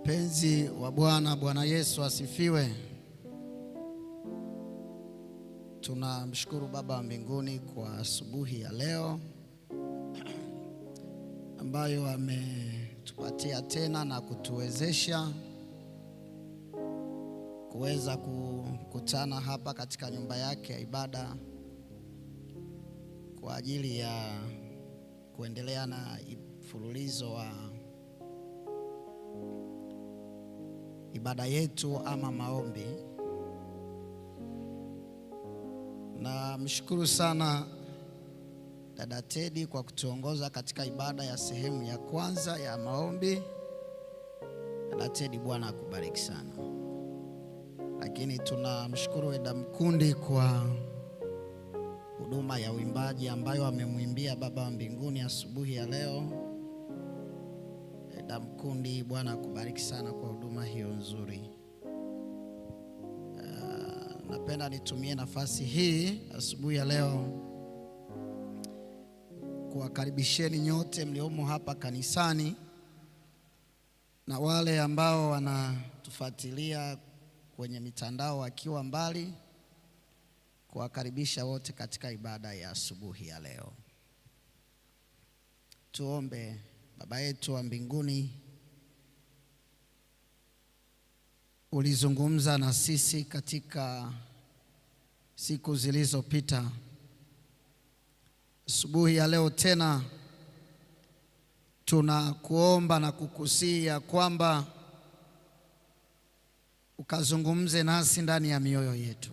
Wapenzi wa Bwana, Bwana Yesu asifiwe. Tunamshukuru Baba wa mbinguni kwa asubuhi ya leo ambayo ametupatia tena na kutuwezesha kuweza kukutana hapa katika nyumba yake ya ibada kwa ajili ya kuendelea na mfululizo wa ibada yetu ama maombi. Na mshukuru sana dada Teddy kwa kutuongoza katika ibada ya sehemu ya kwanza ya maombi. Dada Teddy, Bwana akubariki sana. Lakini tunamshukuru Eda Mkundi kwa huduma ya uimbaji ambayo amemwimbia Baba wa mbinguni asubuhi ya leo. Eda Mkundi, Bwana akubariki sana kwa huduma hiyo nzuri. Napenda nitumie nafasi hii asubuhi ya leo kuwakaribisheni nyote mliomo hapa kanisani na wale ambao wanatufuatilia kwenye mitandao wakiwa mbali, kuwakaribisha wote katika ibada ya asubuhi ya leo. Tuombe. Baba yetu wa mbinguni, ulizungumza na sisi katika siku zilizopita. Asubuhi ya leo tena tunakuomba na kukusihi ya kwamba ukazungumze nasi ndani ya mioyo yetu.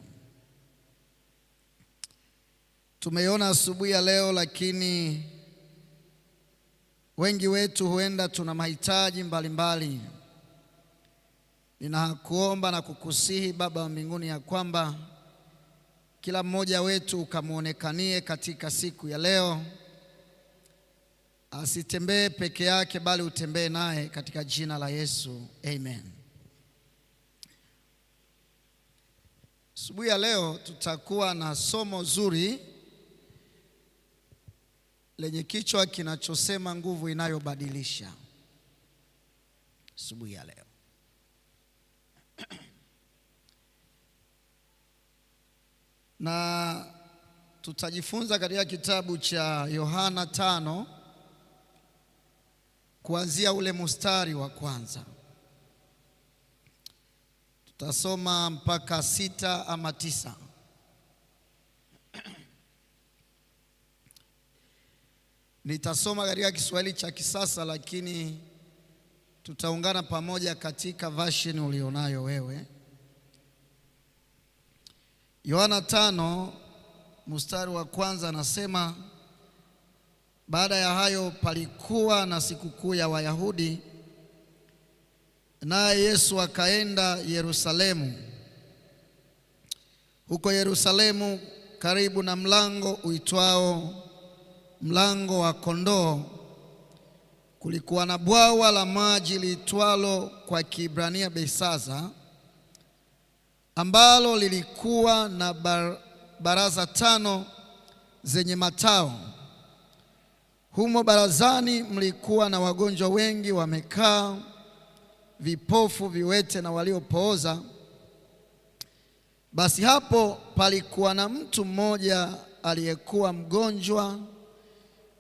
Tumeiona asubuhi ya leo, lakini wengi wetu huenda tuna mahitaji mbalimbali. Ninakuomba na kukusihi Baba wa mbinguni ya kwamba kila mmoja wetu ukamuonekanie katika siku ya leo. Asitembee peke yake bali utembee naye katika jina la Yesu. Amen. Asubuhi ya leo tutakuwa na somo zuri lenye kichwa kinachosema nguvu inayobadilisha. Asubuhi ya leo na tutajifunza katika kitabu cha Yohana 5 kuanzia ule mstari wa kwanza. Tutasoma mpaka 6 ama 9. Nitasoma katika Kiswahili cha kisasa, lakini tutaungana pamoja katika version ulionayo wewe. Yohana 5 mstari wa kwanza anasema, baada ya hayo palikuwa na sikukuu ya Wayahudi, naye Yesu akaenda Yerusalemu. Huko Yerusalemu karibu na mlango uitwao Mlango wa Kondoo, kulikuwa na bwawa la maji liitwalo kwa Kiebrania Betesda, ambalo lilikuwa na baraza 5 zenye matao. Humo barazani mlikuwa na wagonjwa wengi wamekaa, vipofu, viwete na waliopooza. Basi hapo palikuwa na mtu mmoja aliyekuwa mgonjwa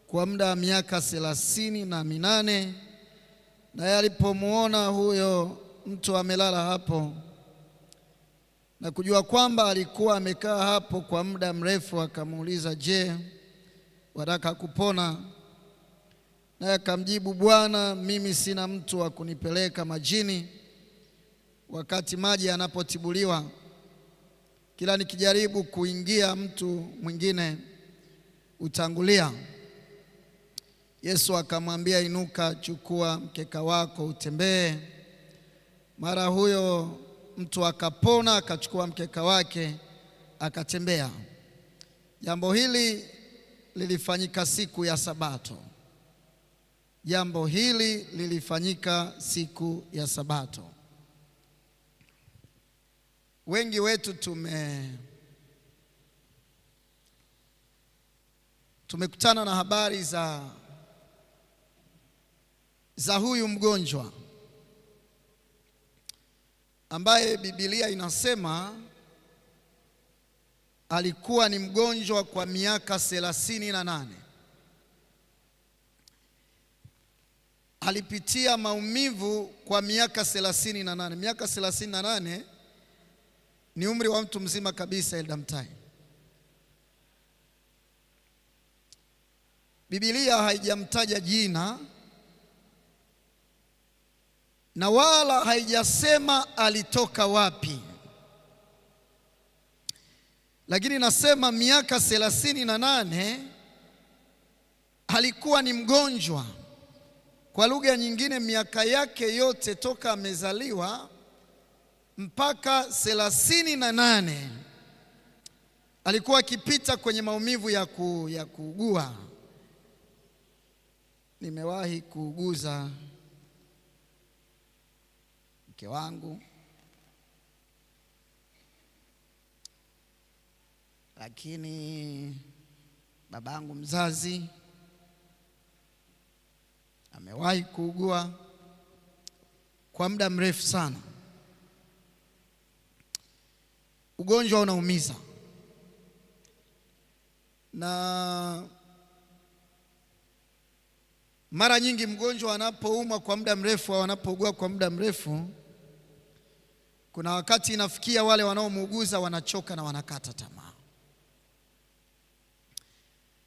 kwa muda wa miaka 38. Naye alipomuona huyo mtu amelala hapo na kujua kwamba alikuwa amekaa hapo kwa muda mrefu, akamuuliza, je, wataka kupona? Naye akamjibu, Bwana, mimi sina mtu wa kunipeleka majini wakati maji yanapotibuliwa. Kila nikijaribu kuingia, mtu mwingine utangulia. Yesu akamwambia, inuka, chukua mkeka wako utembee. Mara huyo mtu akapona, akachukua mkeka wake akatembea. Jambo hili lilifanyika siku ya Sabato. Jambo hili lilifanyika siku ya Sabato. Wengi wetu tumekutana na habari za huyu mgonjwa ambaye Biblia inasema alikuwa ni mgonjwa kwa miaka 38. Alipitia maumivu kwa miaka 38. Miaka 38 ni umri wa mtu mzima kabisa, Elda Mtai. Biblia haijamtaja jina na wala haijasema alitoka wapi, lakini nasema miaka 38 alikuwa ni mgonjwa. Kwa lugha nyingine, miaka yake yote toka amezaliwa mpaka 38 alikuwa akipita kwenye maumivu ya kuugua. Nimewahi kuuguza mke wangu, lakini babangu mzazi amewahi kuugua kwa muda mrefu sana. Ugonjwa unaumiza, na mara nyingi mgonjwa anapoumwa kwa muda mrefu au anapougua kwa muda mrefu, kuna wakati inafikia wale wanaomuuguza wanachoka na wanakata tamaa.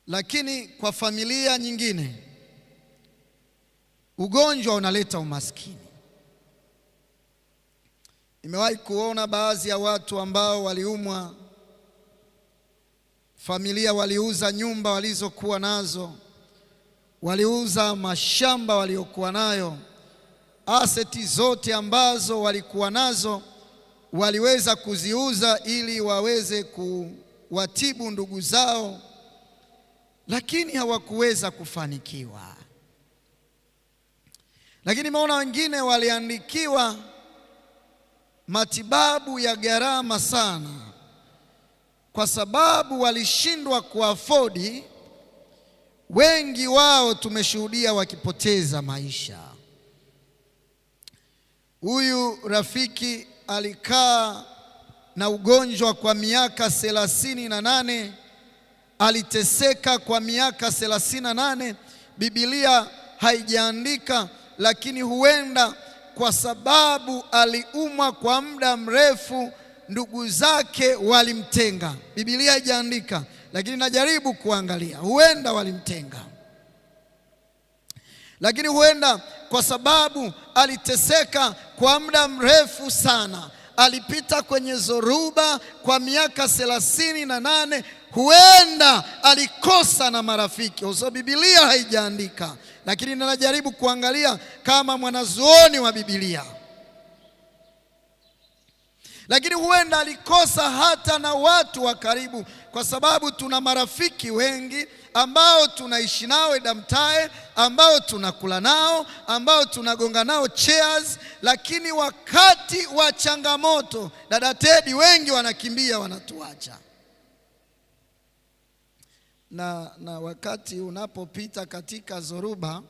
Lakini kwa familia nyingine ugonjwa unaleta umaskini. Nimewahi kuona baadhi ya watu ambao waliumwa, familia waliuza nyumba walizokuwa nazo, waliuza mashamba waliokuwa nayo, aseti zote ambazo walikuwa nazo waliweza kuziuza ili waweze kuwatibu ndugu zao, lakini hawakuweza kufanikiwa. Lakini nimeona wengine waliandikiwa matibabu ya gharama sana kwa sababu walishindwa kuafodi. Wengi wao tumeshuhudia wakipoteza maisha. Huyu rafiki alikaa na ugonjwa kwa miaka 38, aliteseka kwa miaka 38. Biblia haijaandika, lakini huenda kwa sababu aliumwa kwa muda mrefu ndugu zake walimtenga. Biblia haijaandika, lakini najaribu kuangalia, huenda walimtenga. Lakini huenda kwa sababu aliteseka kwa muda mrefu sana, alipita kwenye zoruba kwa miaka 38, huenda alikosa na marafiki. Kwa Biblia haijaandika, lakini ninajaribu kuangalia kama mwanazuoni wa Biblia. Lakini huenda alikosa hata na watu wa karibu, kwa sababu tuna marafiki wengi ambao tunaishi nao Elda Mtae, ambao tunakula nao, ambao tunagonga nao chairs, lakini wakati wa changamoto, dada Teddy, wengi wanakimbia, wanatuacha. Na wakati unapopita katika zoruba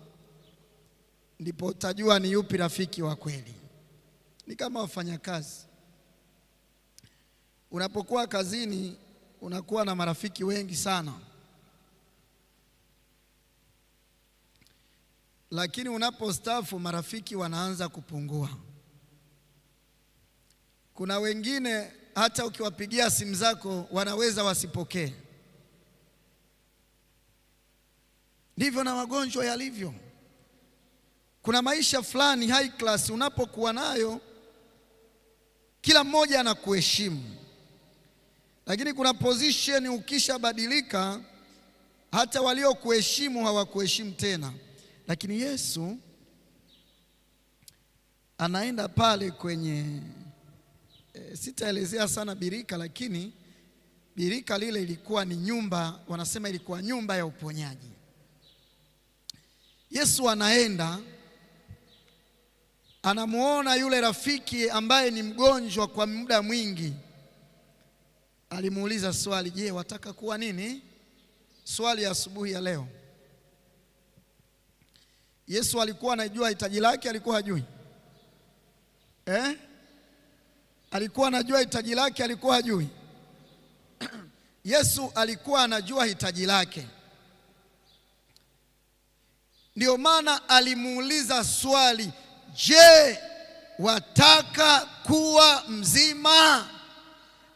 ndipo utajua ni yupi rafiki wa kweli. Ni kama wafanyakazi, unapokuwa kazini unakuwa na marafiki wengi sana, lakini unapostaafu marafiki wanaanza kupungua. Kuna wengine hata ukiwapigia simu zako wanaweza wasipokee. Ndivyo na wagonjwa yalivyo. Kuna maisha fulani high class unapokuwa nayo, kila mmoja anakuheshimu, lakini kuna position ukishabadilika, hata waliokuheshimu hawakuheshimu tena. Lakini Yesu anaenda pale kwenye sitaelezea sana birika, lakini birika lile ilikuwa ni nyumba, wanasema ilikuwa nyumba ya uponyaji. Yesu anaenda, anamuona yule rafiki ambaye ni mgonjwa kwa muda mwingi. Alimuuliza swali, je, wataka kuwa nini? Swali ya asubuhi ya leo. Yesu alikuwa anajua hitaji lake, alikuwa hajui? alikuwa anajua hitaji lake? Alikuwa hajui? Yesu alikuwa anajua hitaji lake. Ndio maana alimuuliza swali, je, wataka kuwa mzima?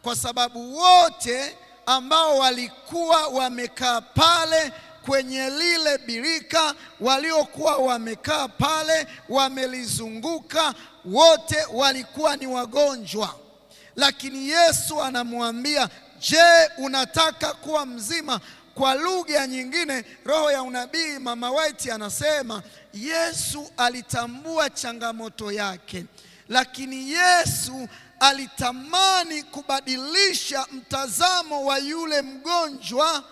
Kwa sababu wote ambao walikuwa wamekaa pale kwenye lile birika, waliokuwa wamekaa pale wamelizunguka, wote walikuwa ni wagonjwa. Lakini Yesu anamwambia, je, unataka kuwa mzima? Kwa lugha nyingine, roho ya unabii Mama White anasema Yesu alitambua changamoto yake, lakini Yesu alitamani kubadilisha mtazamo wa yule mgonjwa,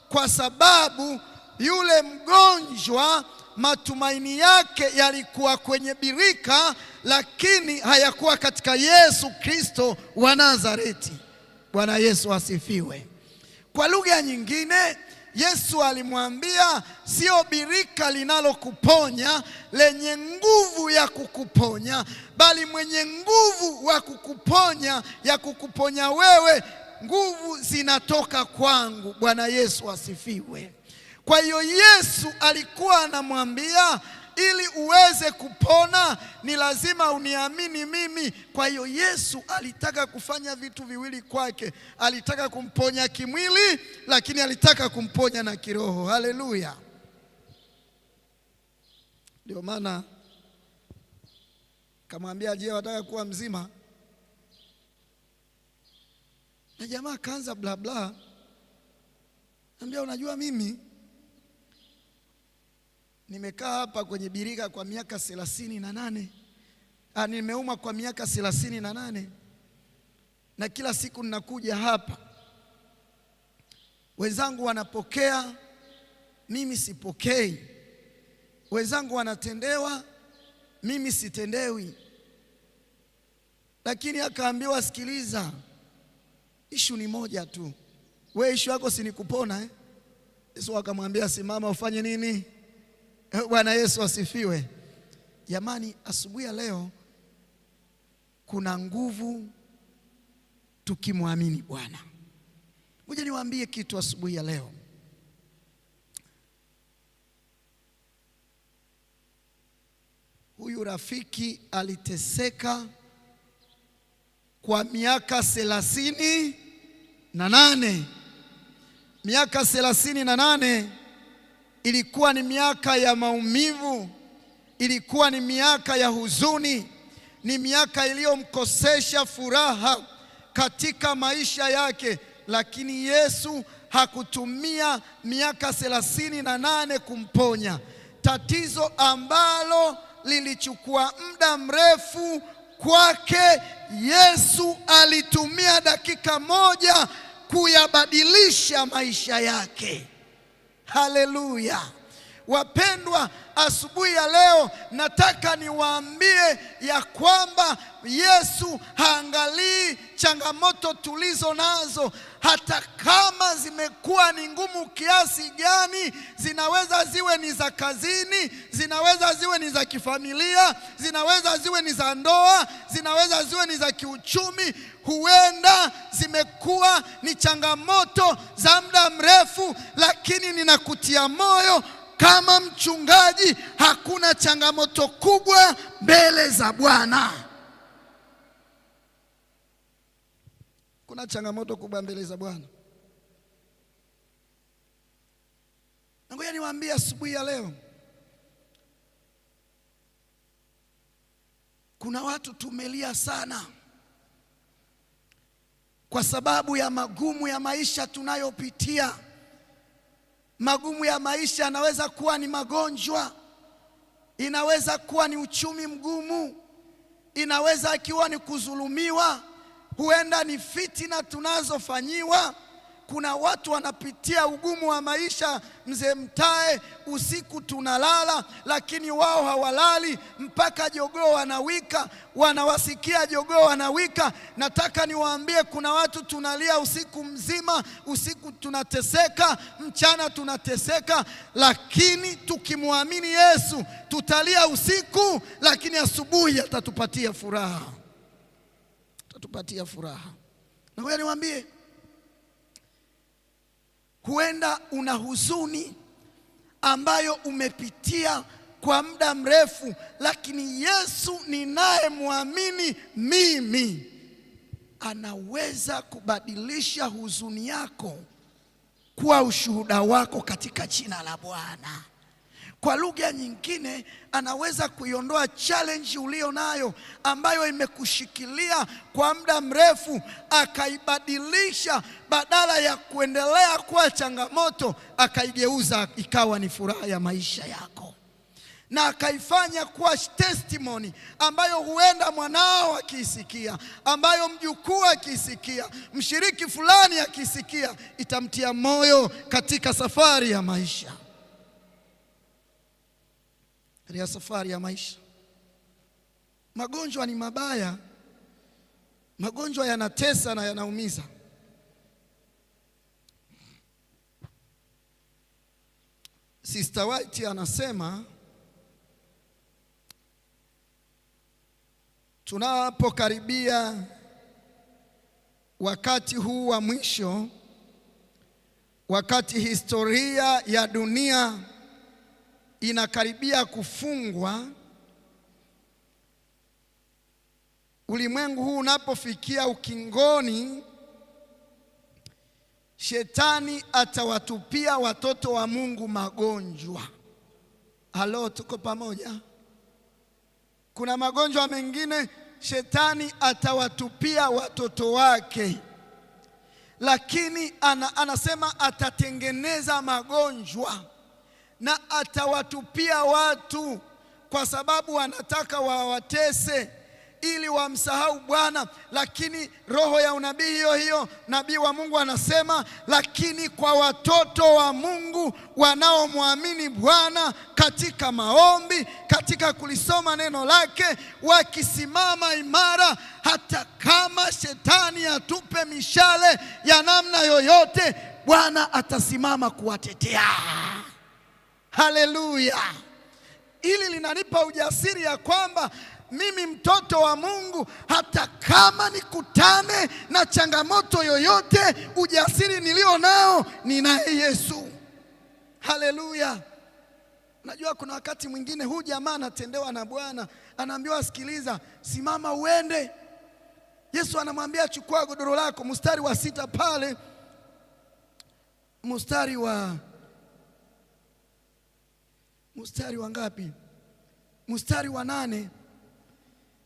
kwa sababu yule mgonjwa matumaini yake yalikuwa kwenye birika, lakini hayakuwa katika Yesu Kristo wa Nazareti. Bwana Yesu asifiwe. Kwa lugha nyingine, Yesu alimwambia sio birika linalokuponya lenye nguvu ya kukuponya, bali mwenye nguvu wa kukuponya, ya kukuponya wewe, nguvu zinatoka kwangu. Bwana Yesu asifiwe. Kwa hiyo Yesu alikuwa anamwambia, ili uweze kupona ni lazima uniamini mimi. Kwa hiyo Yesu alitaka kufanya vitu viwili kwake. Alitaka kumponya kimwili, lakini alitaka kumponya na kiroho. Haleluya. Ndio maana kamwambia, je, wataka kuwa mzima? Na jamaa kaanza bla bla. Anambia, unajua mimi nimekaa hapa kwenye birika kwa miaka 38. Nimeumwa kwa miaka 38. Na kila siku ninakuja hapa. Wenzangu wanapokea, mimi sipokei. Wenzangu wanatendewa, mimi sitendewi. Lakini akaambiwa, sikiliza, ishu ni moja tu. Wewe ishu yako si ni kupona eh? Yesu akamwambia, simama ufanye nini? Bwana Yesu asifiwe. Jamani, asubuhi ya leo kuna nguvu tukimwamini Bwana. Ngoja niwaambie kitu asubuhi ya leo. Huyu rafiki aliteseka kwa miaka 38. Miaka 38 ilikuwa ni miaka ya maumivu, ilikuwa ni miaka ya huzuni, ni miaka iliyomkosesha furaha katika maisha yake. Lakini Yesu hakutumia miaka 38 kumponya. Tatizo ambalo lilichukua muda mrefu kwake, Yesu alitumia dakika moja kuyabadilisha maisha yake. Haleluya. Wapendwa, asubuhi ya leo nataka niwaambie ya kwamba Yesu haangalii changamoto tulizo nazo, hata kama zimekuwa ni ngumu kiasi gani. Zinaweza ziwe ni za kazini, zinaweza ziwe ni za kifamilia, zinaweza ziwe ni za ndoa, zinaweza ziwe ni za kiuchumi. Huenda zimekuwa ni changamoto za muda mrefu, lakini ninakutia moyo kama mchungaji, hakuna changamoto kubwa mbele za Bwana. Kuna changamoto kubwa mbele za Bwana. Ngoja niwaambie asubuhi ya leo, kuna watu tumelia sana kwa sababu ya magumu ya maisha tunayopitia. Magumu ya maisha yanaweza kuwa ni magonjwa, inaweza kuwa ni uchumi mgumu, inaweza ikiwa ni kudhulumiwa, huenda ni fitina tunazofanyiwa. Kuna watu wanapitia ugumu wa maisha, mzee Mtae, usiku tunalala, lakini wao hawalali mpaka jogoo wanawika, wanawasikia jogoo wanawika. Nataka niwaambie, kuna watu tunalia usiku mzima, usiku tunateseka, mchana tunateseka, lakini tukimwamini Yesu tutalia usiku, lakini asubuhi atatupatia furaha. itatupatia furaha. Na ngoja niwaambie, huenda una huzuni ambayo umepitia kwa muda mrefu, lakini Yesu ninayemwamini mimi anaweza kubadilisha huzuni yako kuwa ushuhuda wako katika jina la Bwana. Kwa lugha nyingine, anaweza kuiondoa challenge ulio nayo ambayo imekushikilia kwa muda mrefu, akaibadilisha, badala ya kuendelea kuwa changamoto, akaigeuza ikawa ni furaha ya maisha yako, na akaifanya kuwa testimony ambayo huenda mwanao akisikia, ambayo mjukuu akisikia, mshiriki fulani akisikia, itamtia moyo katika safari ya maisha. Katika safari ya maisha, magonjwa ni mabaya. Magonjwa yanatesa na yanaumiza. Sister White anasema tunapokaribia wakati huu wa mwisho, wakati historia ya dunia inakaribia kufungwa, ulimwengu huu unapofikia ukingoni, Shetani atawatupia watoto wa Mungu magonjwa. Halo, tuko pamoja? Kuna magonjwa mengine Shetani atawatupia watoto wake, lakini anasema atatengeneza magonjwa na atawatupia watu, kwa sababu anataka wawatese ili wamsahau Bwana. Lakini roho ya unabii hiyo hiyo, nabii wa Mungu anasema, lakini kwa watoto wa Mungu wanaomwamini Bwana katika maombi, katika kulisoma neno lake, wakisimama imara, hata kama Shetani atupe mishale ya namna yoyote, Bwana atasimama kuwatetea. Haleluya! Ili linanipa ujasiri ya kwamba mimi mtoto wa Mungu, hata kama nikutane na changamoto yoyote, ujasiri nilio nao ni naye Yesu. Haleluya! Najua kuna wakati mwingine huyu jamaa anatendewa na Bwana, anaambiwa sikiliza, simama uende. Yesu anamwambia chukua godoro lako. Mstari wa 6 pale, mstari wa ngapi? Mstari wa 8.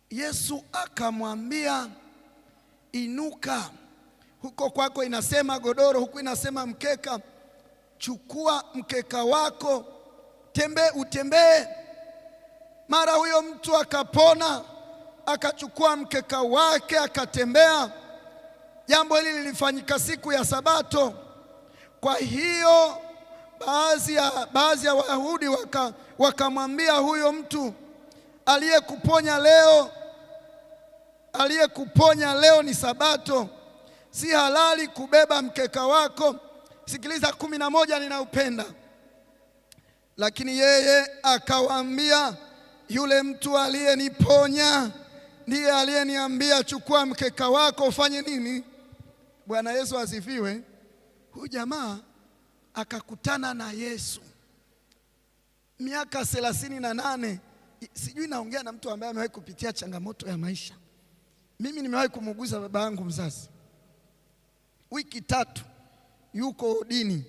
Yesu akamwambia inuka. Huko kwako inasema godoro, huku inasema mkeka. Chukua mkeka wako, utembee. Mara huyo mtu akapona, akachukua mkeka wake akatembea. Jambo hili lilifanyika siku ya Sabato. Kwa hiyo baadhi ya Wayahudi wakamwambia huyo mtu, aliyekuponya leo ni Sabato, si halali kubeba mkeka wako. Sikiliza 11, ninaupenda. Lakini yeye akawaambia, yule mtu aliyeniponya ndiye aliyeniambia chukua mkeka wako ufanye nini? Bwana Yesu asifiwe. Huyu jamaa akakutana na Yesu miaka 38. Sijui naongea na mtu ambaye amewahi kupitia changamoto ya maisha. Mimi nimewahi kumuguza baba yangu mzazi. Wiki 3 yuko dini,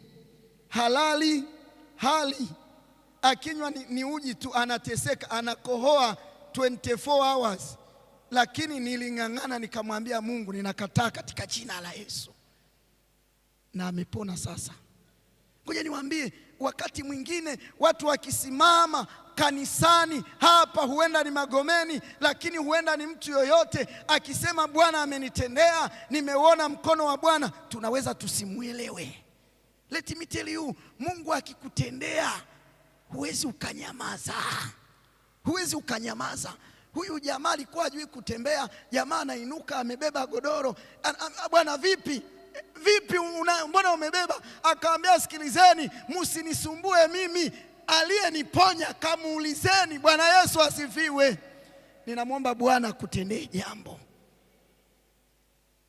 hali akinywa ni uji tu, anateseka, anakohoa 24 hours. Lakini niling'ang'ana, nikamwambia Mungu, ninakataa katika jina la Yesu, na amepona sasa. Ngoja niwaambie, wakati mwingine watu wakisimama kanisani hapa, huenda ni Magomeni, lakini huenda ni mtu yoyote, akisema Bwana amenitendea, nimeuona mkono wa Bwana, tunaweza tusimuelewe. Let me tell you, Mungu akikutendea huwezi ukanyamaza. Huyu jamaa alikuwa hajui kutembea. Jamaa anainuka, amebeba godoro. Bwana vipi, mbona umebeba? Akaambia sikilizeni, msinisumbue mimi, aliyeniponya kamuulizeni. Bwana Yesu asifiwe. Ninamwomba Bwana kutendee jambo.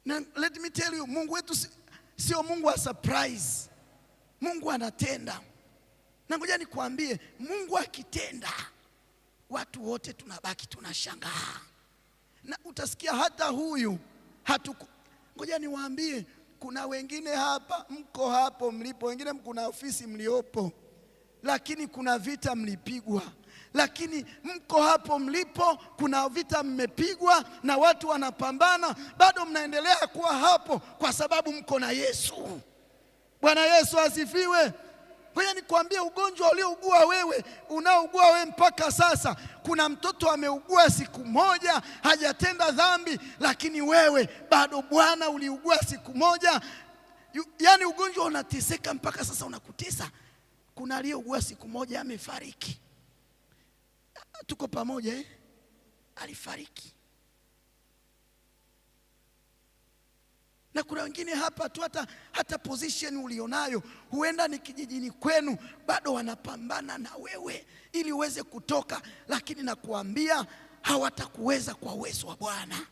Na let me tell you, Mungu wetu sio Mungu wa surprise. Mungu anatenda. Na ngoja nikwambie, Mungu akitenda, watu wote tunabaki tunashangaa. Na utasikia hata huyu ngoja niwaambie, kuna wengine hapa, mko hapo mlipo, wengine kuna ofisi mliopo, lakini kuna vita mlipigwa. Lakini mko hapo mlipo, kuna vita mmepigwa na watu wanapambana, bado mnaendelea kuwa hapo kwa sababu mko na Yesu. Bwana Yesu asifiwe. Ngoja nikwambie, ugonjwa uliougua wewe, unaougua wewe mpaka sasa, kuna mtoto ameugua siku moja hajatenda dhambi, lakini wewe bado Bwana uliugua siku moja. Yaani ugonjwa unateseka mpaka sasa unakutesa. Kuna aliyeugua siku moja amefariki. Tuko pamoja alifariki. Na kuna wengine hapa tu hata position ulionayo, huenda ni kijijini kwenu, bado wanapambana na wewe ili uweze kutoka, lakini nakuambia hawatakuweza kwa uwezo wa Bwana.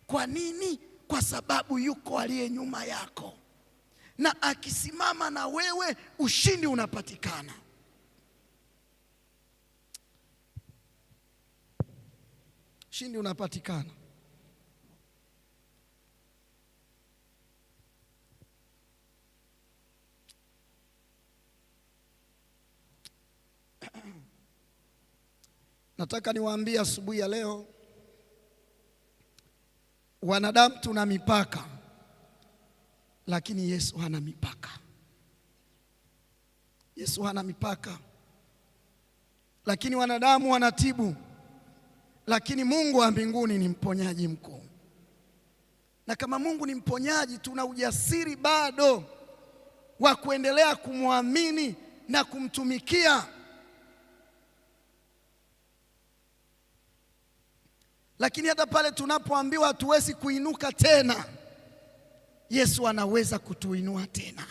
Kwa nini? Kwa sababu yuko aliye nyuma yako, na akisimama na wewe ushindi unapatikana. Ushindi unapatikana. Nataka niwaambie asubuhi ya leo, wanadamu tuna mipaka, lakini Yesu hana mipaka. Yesu hana mipaka. Lakini wanadamu wanatibu, lakini Mungu wa mbinguni ni mponyaji mkuu. Na kama Mungu ni mponyaji, tuna ujasiri bado wa kuendelea kumwamini na kumtumikia. Lakini hata pale tunapoambiwa hatuwezi kuinuka tena, Yesu anaweza kutuinua tena.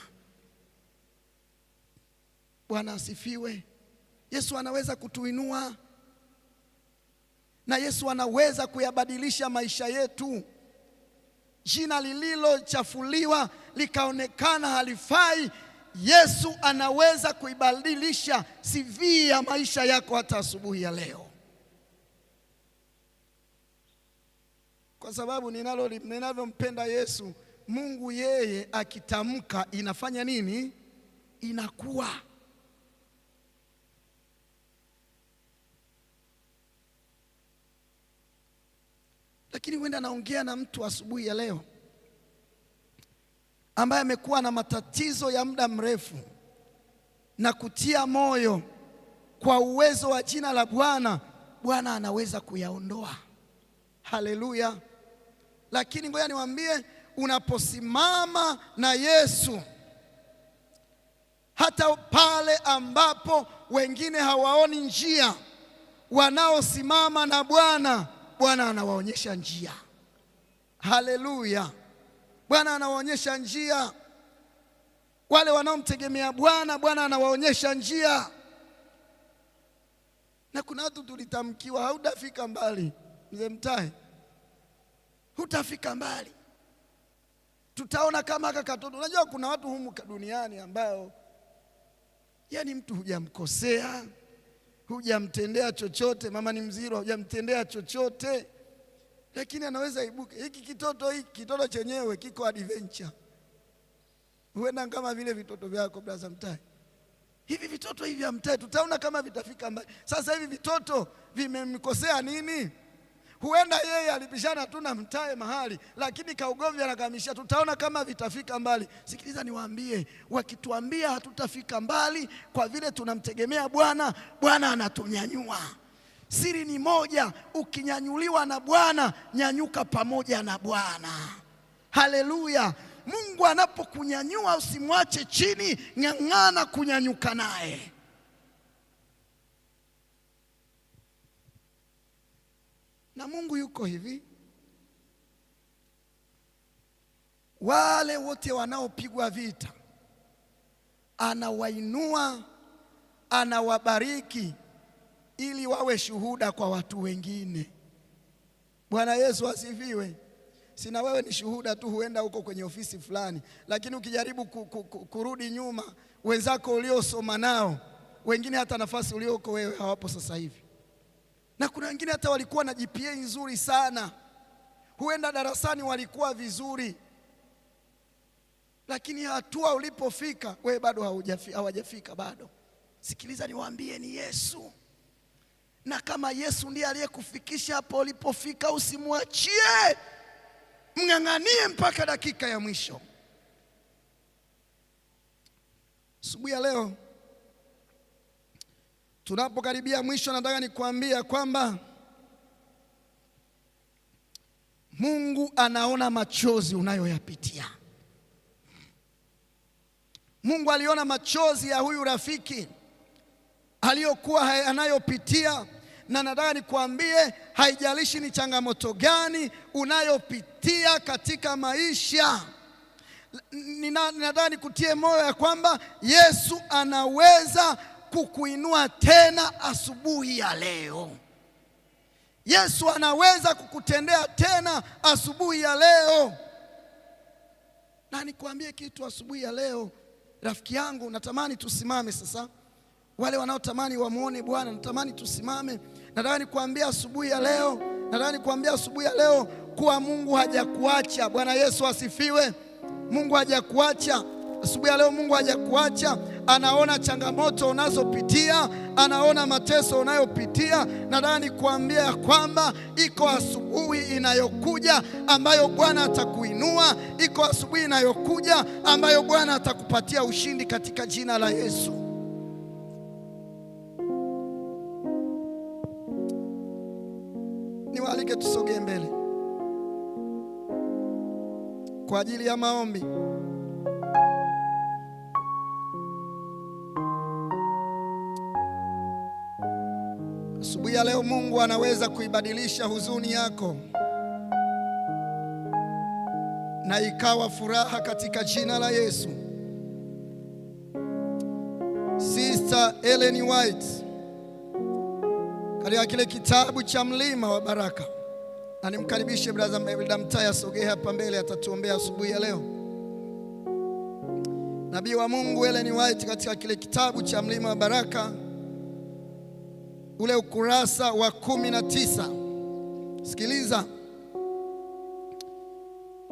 Bwana asifiwe. Yesu anaweza kutuinua, na Yesu anaweza kuyabadilisha maisha yetu. Jina lililochafuliwa likaonekana halifai, Yesu anaweza kuibadilisha CV ya maisha yako hata asubuhi ya leo. Kwa sababu ninavyompenda Yesu, Mungu yeye akitamka inafanya nini? Inakuwa. Lakini huenda naongea na mtu asubuhi ya leo ambaye amekuwa na matatizo ya muda mrefu, na kutia moyo kwa uwezo wa jina la Bwana. Bwana anaweza kuyaondoa. Haleluya. Lakini ngoja niwaambie, unaposimama na Yesu, hata pale ambapo wengine hawaoni njia, wanaosimama na Bwana, Bwana anawaonyesha njia. Haleluya. Bwana anawaonyesha njia. Wale wanaomtegemea Bwana, Bwana anawaonyesha njia. Na kuna watu tulitamkiwa, hautafika mbali mzee Mtahe, hutafika mbali. Tutaona kama haka katoto. Unajua kuna watu humu duniani ambao yani mtu hujamkosea, hujamtendea chochote, mama ni mziro, hujamtendea chochote, lakini anaweza ibuka. Hiki kitoto chenyewe kiko adventure. Huenda kama vile vitoto vyako brother Mtahe. Hivi vitoto hivi vya Mtahe tutaona kama vitafika mbali. Sasa hivi vitoto vimemkosea nini? Huenda yeye alipishana tu na Mtahe mahali, lakini kaugomvi anakamisha. Tutaona kama vitafika mbali. Sikiliza niwaambie, wakituambia hatutafika mbali kwa vile tunamtegemea Bwana, Bwana anatunyanyua. Siri ni moja, ukinyanyuliwa na Bwana, nyanyuka pamoja na Bwana. Haleluya. Mungu anapokunyanyua usimwache chini, ng'ang'ana kunyanyuka naye. Na Mungu yuko hivi, wale wote wanaopigwa vita anawainua, anawabariki ili wawe shuhuda kwa watu wengine. Bwana Yesu asifiwe. Sina wewe ni shuhuda tu, huenda huko kwenye ofisi fulani, lakini ukijaribu kurudi nyuma, wenzako uliosoma nao, wengine hata nafasi ulioko wewe hawapo sasa hivi. Na kuna wengine hata walikuwa na GPA nzuri sana, huenda darasani walikuwa vizuri, lakini hatua ulipofika wewe bado hawajafika bado. Sikiliza niwaambie, ni Yesu. Na kama Yesu ndiye aliyekufikisha hapo ulipofika, usimwachie, mng'ang'anie mpaka dakika ya mwisho. Asubuhi ya leo tunapokaribia mwisho, nataka nikuambia kwamba Mungu anaona machozi unayoyapitia. Mungu aliona machozi ya huyu rafiki aliyokuwa anayopitia, na nataka nikuambie, haijalishi ni changamoto gani unayopitia katika maisha, nataka nikutie moyo ya kwamba Yesu anaweza kukuinua tena asubuhi ya leo. Yesu anaweza kukutendea tena asubuhi ya leo. Na nikuambie kitu asubuhi ya leo, rafiki yangu, natamani tusimame sasa. Wale wanaotamani wamuone Bwana, natamani tusimame. Nataka nikuambia asubuhi ya leo, kuwa Mungu hajakuacha. Bwana Yesu asifiwe. Mungu hajakuacha. Asubuhi ya leo Mungu hajakuacha. Anaona changamoto unazopitia, anaona mateso unayopitia. Nataka nikuambia kwamba iko asubuhi inayokuja ambayo Bwana atakuinua. Iko asubuhi inayokuja ambayo Bwana atakupatia ushindi katika jina la Yesu. Niwaalike tusogee mbele kwa ajili ya maombi. Asubuhi ya leo Mungu anaweza kuibadilisha huzuni yako na ikawa furaha katika jina la Yesu. Sister Ellen White katika kile kitabu cha Mlima wa Baraka, na nimkaribishe brother Melda Mtaya sogea hapa mbele, atatuombea asubuhi ya leo. Nabii wa Mungu Ellen White katika kile kitabu cha Mlima wa Baraka, ule ukurasa wa 19. Sikiliza,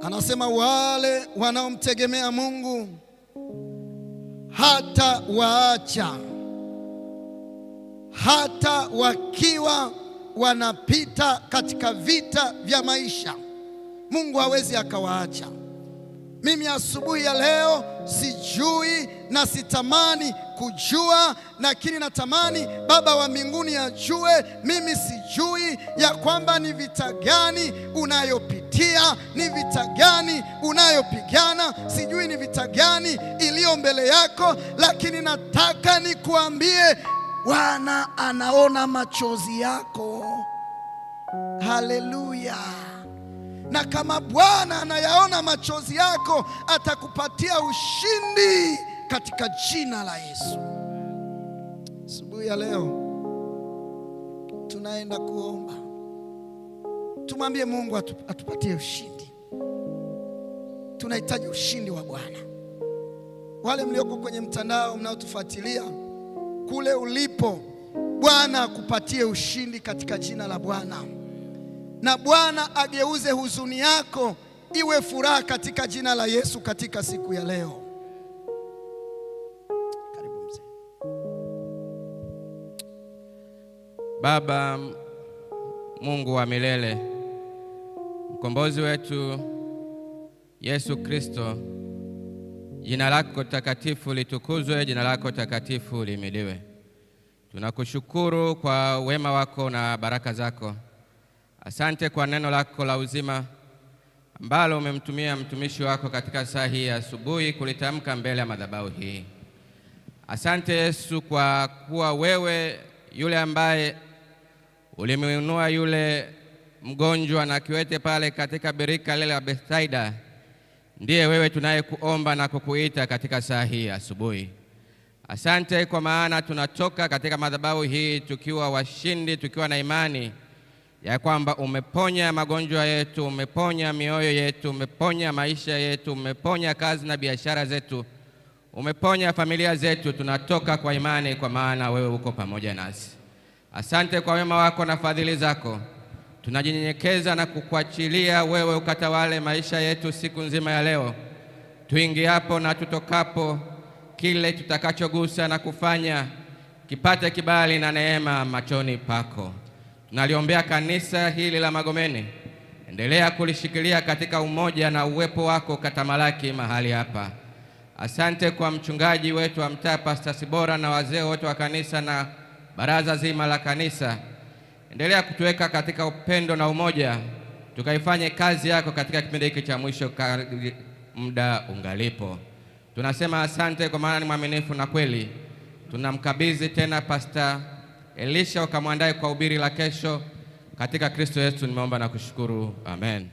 anasema wale wanaomtegemea Mungu hata waacha, hata wakiwa wanapita katika vita vya maisha, Mungu hawezi akawaacha. Mimi asubuhi ya leo sijui na sitamani kujua, lakini natamani Baba wa mbinguni ajue. Mimi sijui ya kwamba ni vita gani unayopitia, ni vita gani unayopigana, sijui ni vita gani iliyo mbele yako, lakini nataka nikuambie Bwana anaona machozi yako. Haleluya. Na kama Bwana anayaona machozi yako, atakupatia ushindi katika jina la Yesu. Asubuhi ya leo tunaenda kuomba. Tumwambie Mungu atupatie ushindi. Tunahitaji ushindi wa Bwana. Wale mlioko kwenye mtandao mnaotufuatilia kule ulipo, Bwana akupatie ushindi katika jina la Bwana. Na Bwana ageuze huzuni yako iwe furaha katika jina la Yesu katika siku ya leo. Karibu mzee. Baba Mungu wa milele, mkombozi wetu Yesu Kristo, jina lako takatifu litukuzwe, jina lako takatifu lihimidiwe. Tunakushukuru kwa wema wako na baraka zako. Asante kwa neno lako la uzima ambalo umemtumia mtumishi wako katika saa hii ya asubuhi kulitamka mbele ya madhabahu hii. Asante Yesu kwa kuwa wewe yule ambaye ulimuinua yule mgonjwa na kiwete pale katika birika lile la Bethsaida, ndiye wewe tunayekuomba na kukuita katika saa hii ya asubuhi. Asante kwa maana tunatoka katika madhabahu hii tukiwa washindi, tukiwa na imani ya kwamba umeponya magonjwa yetu, umeponya mioyo yetu, umeponya maisha yetu, umeponya kazi na biashara zetu, umeponya familia zetu. Tunatoka kwa imani, kwa maana wewe uko pamoja nasi. Asante kwa wema wako na fadhili zako. Tunajinyenyekeza na kukuachilia wewe ukatawale maisha yetu siku nzima ya leo, tuingiapo na tutokapo. Kile tutakachogusa na kufanya kipate kibali na neema machoni pako. Tunaliombea kanisa hili la Magomeni, endelea kulishikilia katika umoja na uwepo wako katamalaki mahali hapa. Asante kwa mchungaji wetu wa mtaa Pastor Sibora na wazee wote wa kanisa na baraza zima la kanisa. Endelea kutuweka katika upendo na umoja, tukaifanye kazi yako katika kipindi hiki cha mwisho muda ungalipo. Tunasema asante kwa maana ni mwaminifu na kweli. Tunamkabidhi tena Pastor Elisha ukamwandae kwa ubiri la kesho. Katika Kristo Yesu nimeomba na kushukuru. Amen.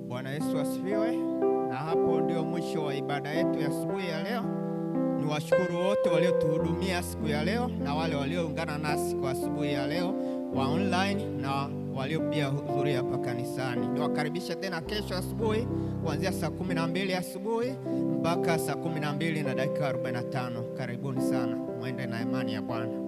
Bwana Yesu asifiwe. Na hapo ndio mwisho wa ibada yetu ya asubuhi ya leo. Niwashukuru wote waliotuhudumia siku ya leo na wale walioungana nasi kwa asubuhi ya leo wa online na walio pia hudhuria hapa kanisani. Niwakaribisha tena kesho asubuhi kuanzia saa 12 asubuhi mpaka saa 12 na dakika 45. Karibuni sana. Muende na imani ya Bwana.